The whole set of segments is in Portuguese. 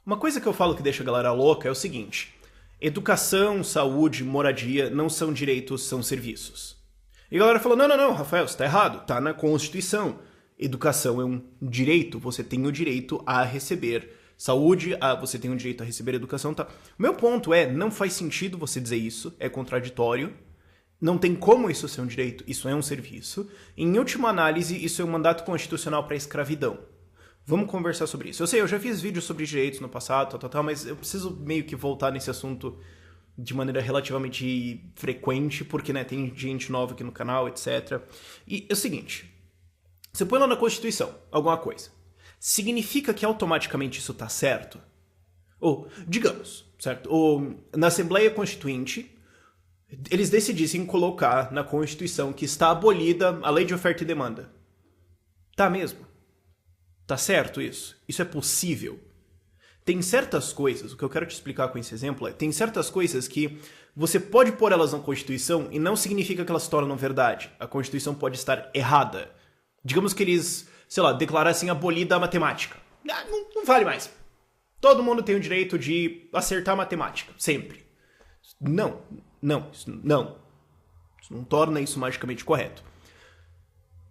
Uma coisa que eu falo que deixa a galera louca é o seguinte: educação, saúde, moradia não são direitos, são serviços. E a galera fala, não, Rafael, você tá errado, tá na Constituição. Educação é um direito, você tem o direito a receber saúde, você tem o direito a receber educação, tá? O meu ponto é, não faz sentido você dizer isso, é contraditório, não tem como isso ser um direito, isso é um serviço. Em última análise, isso é um mandato constitucional para a escravidão. Vamos conversar sobre isso. Eu sei, eu já fiz vídeos sobre direitos no passado, mas eu preciso meio que voltar nesse assunto de maneira relativamente frequente, porque, né, tem gente nova aqui no canal, etc. E é o seguinte, você põe lá na Constituição alguma coisa, significa que automaticamente isso tá certo? Ou, digamos, certo? Ou na Assembleia Constituinte, eles decidissem colocar na Constituição que está abolida a lei de oferta e demanda. Tá mesmo? Tá certo isso? Isso é possível? Tem certas coisas, o que eu quero te explicar com esse exemplo é, tem certas coisas que você pode pôr elas na Constituição e não significa que elas se tornam verdade. A Constituição pode estar errada. Digamos que eles, sei lá, declarassem abolida a matemática. Não vale mais. Todo mundo tem o direito de acertar a matemática, sempre. Isso não torna isso magicamente correto.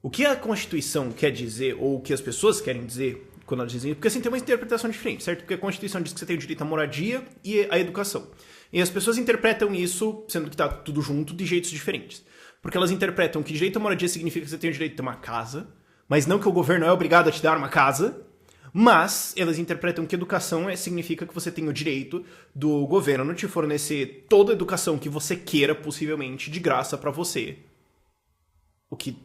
O que a Constituição quer dizer, ou o que as pessoas querem dizer quando elas dizem... Porque assim, tem uma interpretação diferente, certo? Porque a Constituição diz que você tem o direito à moradia e à educação. E as pessoas interpretam isso, sendo que tá tudo junto, de jeitos diferentes. Porque elas interpretam que direito à moradia significa que você tem o direito de ter uma casa, mas não que o governo é obrigado a te dar uma casa, mas elas interpretam que educação significa que você tem o direito do governo te fornecer toda a educação que você queira, possivelmente, de graça pra você. O que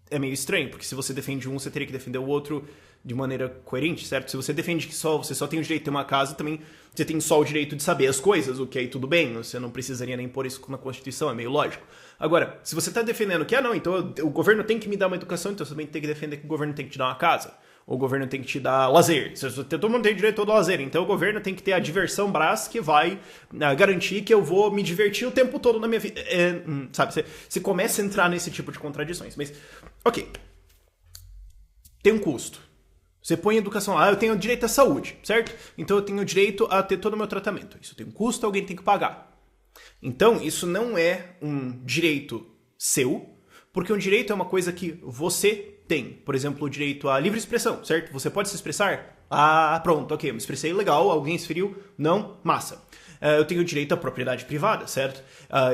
é meio estranho, porque se você defende um, você teria que defender o outro de maneira coerente, certo? Se você defende que você só tem o direito de ter uma casa, também você tem só o direito de saber as coisas, o que aí tudo bem, você não precisaria nem pôr isso na Constituição, é meio lógico. Agora, se você tá defendendo que, então o governo tem que me dar uma educação, então você também tem que defender que o governo tem que te dar uma casa, ou o governo tem que te dar lazer. Todo mundo tem direito ao lazer, então o governo tem que ter a diversão Brás que vai garantir que eu vou me divertir o tempo todo na minha vida. Sabe, você começa a entrar nesse tipo de contradições, mas, ok, tem um custo. Você põe educação lá, eu tenho direito à saúde, certo? Então eu tenho direito a ter todo o meu tratamento. Isso tem um custo, alguém tem que pagar. Então isso não é um direito seu, porque um direito é uma coisa que você tem. Por exemplo, o direito à livre expressão, certo? Você pode se expressar? Pronto, ok, eu me expressei, legal, alguém se feriu? Não? Massa. Eu tenho direito à propriedade privada, certo?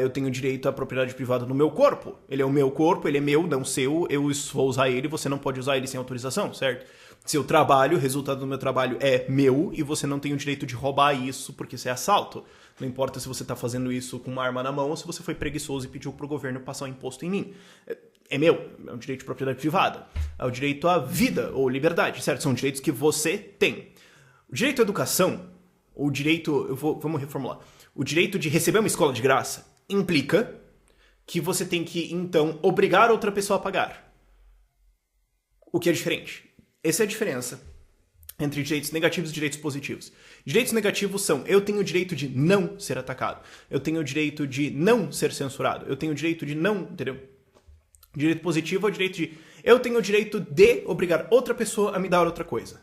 Eu tenho direito à propriedade privada no meu corpo. Ele é o meu corpo, ele é meu, não seu, eu vou usar ele, você não pode usar ele sem autorização, certo? Seu trabalho, o resultado do meu trabalho é meu e você não tem o direito de roubar isso porque isso é assalto. Não importa se você está fazendo isso com uma arma na mão ou se você foi preguiçoso e pediu para o governo passar um imposto em mim. É meu, é um direito de propriedade privada. É o direito à vida ou liberdade, certo? São direitos que você tem. O direito à educação, o direito... Vamos reformular. O direito de receber uma escola de graça implica que você tem que, então, obrigar outra pessoa a pagar. O que é diferente. Essa é a diferença entre direitos negativos e direitos positivos. Direitos negativos são, eu tenho o direito de não ser atacado. Eu tenho o direito de não ser censurado. Eu tenho o direito de não, entendeu? Direito positivo é o direito de, eu tenho o direito de obrigar outra pessoa a me dar outra coisa.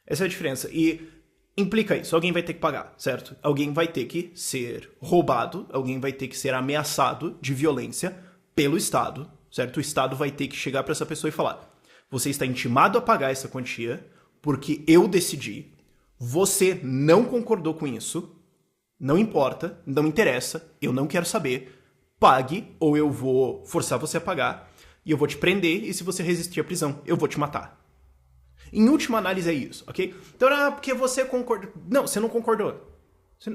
Essa é a diferença. E implica isso, alguém vai ter que pagar, certo? Alguém vai ter que ser roubado, alguém vai ter que ser ameaçado de violência pelo Estado, certo? O Estado vai ter que chegar para essa pessoa e falar: você está intimado a pagar essa quantia porque eu decidi, você não concordou com isso, não importa, não interessa, eu não quero saber, pague ou eu vou forçar você a pagar e eu vou te prender e se você resistir à prisão, eu vou te matar. Em última análise é isso, ok? Então, porque você concordou... Não, você não concordou.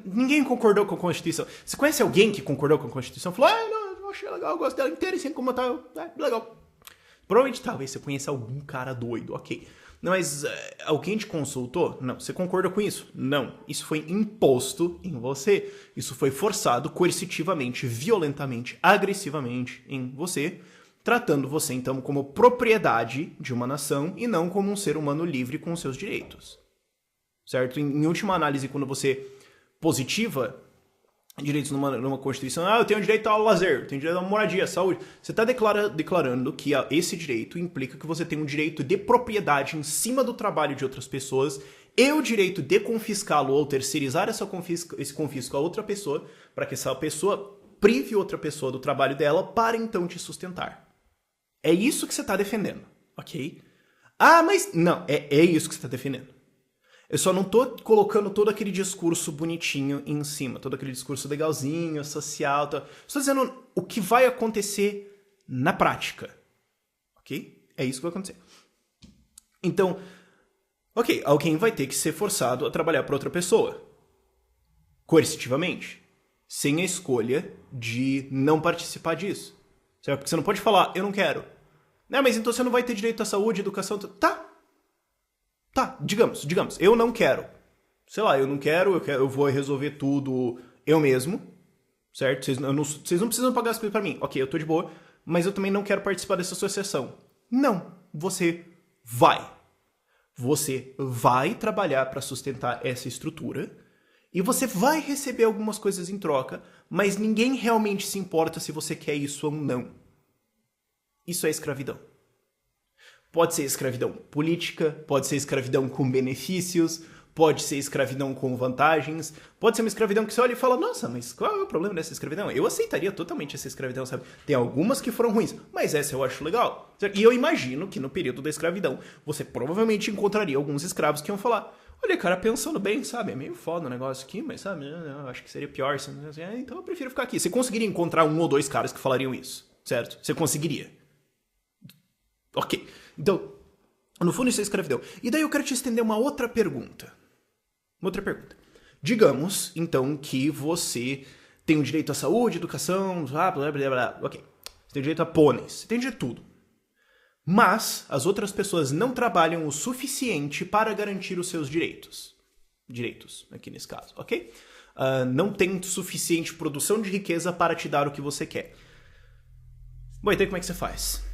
Ninguém concordou com a Constituição. Você conhece alguém que concordou com a Constituição? Falou, não, eu achei legal, eu gosto dela inteira e sem como tá, legal. Provavelmente talvez você conheça algum cara doido, ok. Não, mas alguém te consultou? Não. Você concorda com isso? Não. Isso foi imposto em você. Isso foi forçado coercitivamente, violentamente, agressivamente em você, tratando você então como propriedade de uma nação e não como um ser humano livre com seus direitos. Certo? Em última análise, quando você positiva direitos numa Constituição, eu tenho direito ao lazer, eu tenho direito à moradia, à saúde. Você está declarando que esse direito implica que você tem um direito de propriedade em cima do trabalho de outras pessoas e o direito de confiscá-lo ou terceirizar esse confisco a outra pessoa, para que essa pessoa prive outra pessoa do trabalho dela para então te sustentar. É isso que você está defendendo, ok? Ah, mas não, é isso que você está defendendo. Eu só não tô colocando todo aquele discurso bonitinho em cima, todo aquele discurso legalzinho, social, tal. Estou dizendo o que vai acontecer na prática, ok? É isso que vai acontecer. Então, ok, alguém vai ter que ser forçado a trabalhar para outra pessoa, coercitivamente, sem a escolha de não participar disso. Certo? Porque você não pode falar, eu não quero. Não, mas então você não vai ter direito à saúde, educação... Tá, digamos, eu não quero. Sei lá, eu não quero, eu vou resolver tudo eu mesmo, certo? Vocês não precisam pagar as coisas pra mim. Ok, eu tô de boa, mas eu também não quero participar dessa associação. Não, você vai. Você vai trabalhar para sustentar essa estrutura e você vai receber algumas coisas em troca, mas ninguém realmente se importa se você quer isso ou não. Isso é escravidão. Pode ser escravidão política, pode ser escravidão com benefícios, pode ser escravidão com vantagens, pode ser uma escravidão que você olha e fala, nossa, mas qual é o problema dessa escravidão? Eu aceitaria totalmente essa escravidão, sabe? Tem algumas que foram ruins, mas essa eu acho legal. E eu imagino que no período da escravidão, você provavelmente encontraria alguns escravos que iam falar, olha, cara, pensando bem, sabe, é meio foda o negócio aqui, mas sabe, eu acho que seria pior, então eu prefiro ficar aqui. Você conseguiria encontrar um ou dois caras que falariam isso, certo? Você conseguiria. Ok. Então, no fundo isso é escravidão. E daí eu quero te estender uma outra pergunta. Digamos, então, que você tem o direito à saúde, educação, blá, blá, blá, blá. Ok. Você tem direito a pôneis. Você tem direito a tudo. Mas as outras pessoas não trabalham o suficiente para garantir os seus direitos. Direitos, aqui nesse caso, ok? Não tem suficiente produção de riqueza para te dar o que você quer. Bom, então como é que você faz?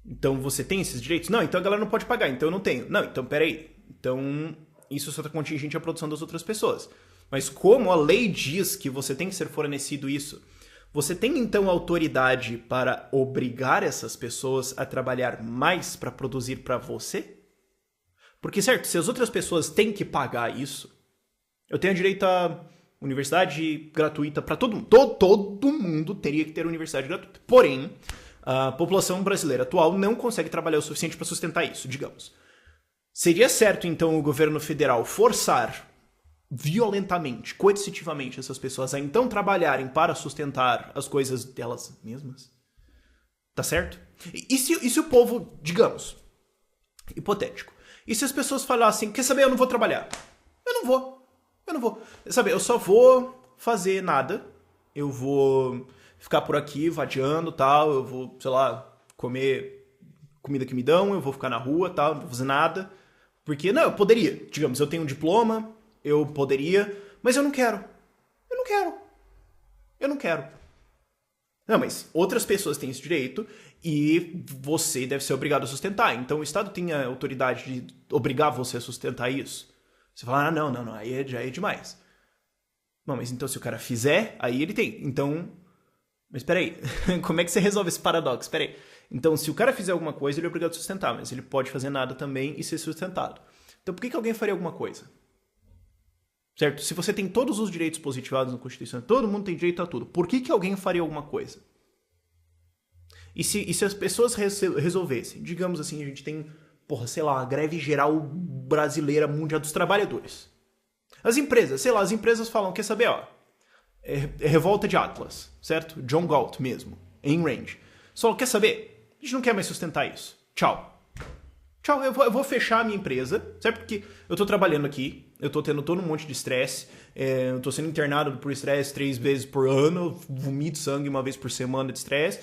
Então você tem esses direitos? Não, então a galera não pode pagar, então eu não tenho. Não, então peraí. Então isso só está contingente à produção das outras pessoas. Mas como a lei diz que você tem que ser fornecido isso, você tem então autoridade para obrigar essas pessoas a trabalhar mais para produzir para você? Porque, certo, se as outras pessoas têm que pagar isso, eu tenho direito a universidade gratuita para todo mundo. Todo mundo teria que ter universidade gratuita. Porém, a população brasileira atual não consegue trabalhar o suficiente para sustentar isso, digamos. Seria certo, então, o governo federal forçar violentamente, coercitivamente, essas pessoas a então trabalharem para sustentar as coisas delas mesmas? Tá certo? E se o povo, digamos, hipotético, e se as pessoas falassem, quer saber, eu não vou trabalhar? Eu não vou. Sabe, eu só vou fazer nada, eu vou ficar por aqui vadiando, tal, eu vou, sei lá, comer comida que me dão, eu vou ficar na rua, tal, não vou fazer nada. Porque, não, eu poderia. Digamos, eu tenho um diploma, eu poderia, mas eu não quero. Não, mas outras pessoas têm esse direito e você deve ser obrigado a sustentar. Então o Estado tem a autoridade de obrigar você a sustentar isso. Você fala, não, aí já é demais. Não, mas então se o cara fizer, aí ele tem. Então... Mas peraí, como é que você resolve esse paradoxo? Peraí. Então, se o cara fizer alguma coisa, ele é obrigado a sustentar, mas ele pode fazer nada também e ser sustentado. Então, por que alguém faria alguma coisa? Certo? Se você tem todos os direitos positivados na Constituição, todo mundo tem direito a tudo, por que alguém faria alguma coisa? E se as pessoas resolvessem, digamos assim, a gente tem, sei lá, a greve geral brasileira mundial dos trabalhadores. As empresas falam, quer saber, é revolta de Atlas, certo? John Galt mesmo, em Range. Só quer saber? A gente não quer mais sustentar isso. Tchau, eu vou fechar a minha empresa, certo? Porque eu tô trabalhando aqui, eu tô tendo todo um monte de estresse, eu tô sendo internado por estresse 3 vezes por ano, vomito sangue uma vez por semana de estresse,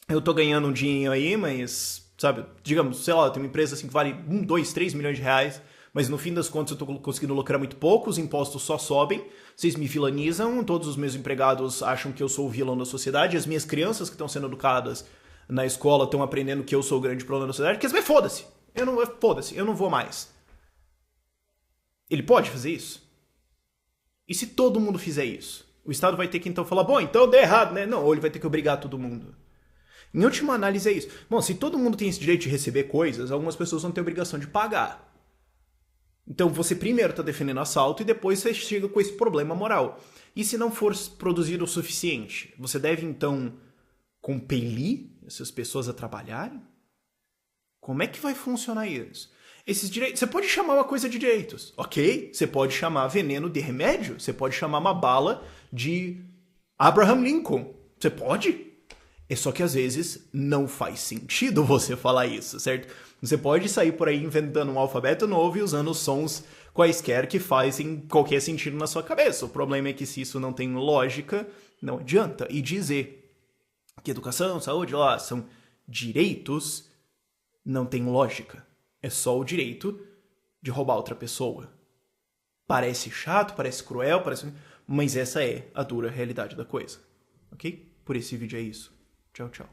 eu tô ganhando um dinheiro aí, mas, sabe, digamos, sei lá, eu tenho uma empresa assim que vale 1, 2, 3 milhões de reais, mas no fim das contas eu tô conseguindo lucrar muito pouco, os impostos só sobem, vocês me vilanizam, todos os meus empregados acham que eu sou o vilão da sociedade, as minhas crianças que estão sendo educadas na escola estão aprendendo que eu sou o grande problema da sociedade, quer dizer, foda-se, eu não vou mais. Ele pode fazer isso? E se todo mundo fizer isso? O Estado vai ter que então falar, bom, então deu errado, né? Não, ou ele vai ter que obrigar todo mundo. Em última análise é isso. Bom, se todo mundo tem esse direito de receber coisas, algumas pessoas vão ter a obrigação de pagar. Então você primeiro está defendendo assalto e depois você chega com esse problema moral. E se não for produzido o suficiente, você deve então compelir essas pessoas a trabalharem? Como é que vai funcionar isso? Esses direitos. Você pode chamar uma coisa de direitos, ok? Você pode chamar veneno de remédio, você pode chamar uma bala de Abraham Lincoln. Você pode? É só que às vezes não faz sentido você falar isso, certo? Você pode sair por aí inventando um alfabeto novo e usando sons quaisquer que fazem qualquer sentido na sua cabeça. O problema é que se isso não tem lógica, não adianta. E dizer que educação, saúde, lá, são direitos, não tem lógica. É só o direito de roubar outra pessoa. Parece chato, parece cruel, mas essa é a dura realidade da coisa. Ok? Por esse vídeo é isso. Tchau, tchau.